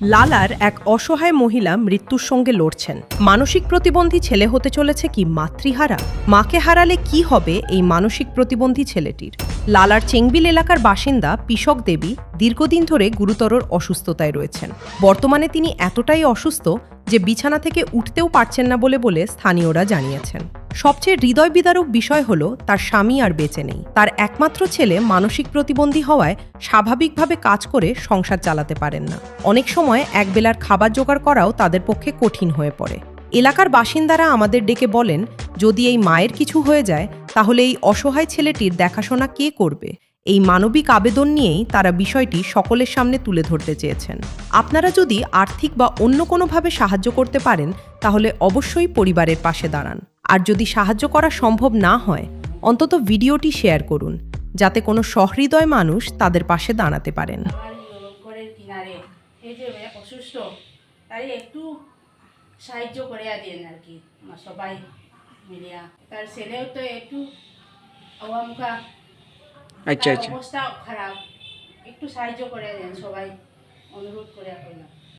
লালার এক অসহায় মহিলা মৃত্যুর সঙ্গে লড়ছেন। মানসিক প্রতিবন্ধী ছেলে হতে চলেছে কি মাতৃহারা? মাকে হারালে কি হবে এই মানসিক প্রতিবন্ধী ছেলেটির? লালার চেংবিল এলাকার বাসিন্দা পিশক দেবী দীর্ঘদিন ধরে গুরুতর অসুস্থতায় রয়েছেন। বর্তমানে তিনি এতটাই অসুস্থ যে বিছানা থেকে উঠতেও পারছেন না বলে স্থানীয়রা জানিয়েছেন। সবচেয়ে হৃদয় বিদারক বিষয় হলো তার স্বামী আর বেঁচে নেই। তার একমাত্র ছেলে মানসিক প্রতিবন্ধী হওয়ায় স্বাভাবিকভাবে কাজ করে সংসার চালাতে পারেন না। অনেক সময় একবেলার খাবার জোগাড় করাও তাদের পক্ষে কঠিন হয়ে পড়ে। এলাকার বাসিন্দারা আমাদের ডেকে বলেন, যদি এই মায়ের কিছু হয়ে যায় তাহলে এই অসহায় ছেলেটির দেখাশোনা কে করবে? এই মানবিক আবেদন নিয়েই তারা বিষয়টি সকলের সামনে তুলে ধরতে চেয়েছেন। আপনারা যদি আর্থিক বা অন্য কোনোভাবে সাহায্য করতে পারেন তাহলে অবশ্যই পরিবারের পাশে দাঁড়ান। আর যদি সাহায্য করা সম্ভব না হয় অন্তত ভিডিওটি শেয়ার করুন, যাতে কোনো সহৃদয় মানুষ তাদের পাশে দাঁড়াতে পারেন। ঘরের কিনারে এই যে অসুস্থ, তাই একটু সাহায্য করে দেন আর কি, সবাই মিলিয়া। তার ছেলেও তো একটু অবামুখা, আচ্ছা তার আচ্ছা অবস্থা খারাপ, একটু সাহায্য করে দেন সবাই, অনুরোধ করে কইলাম।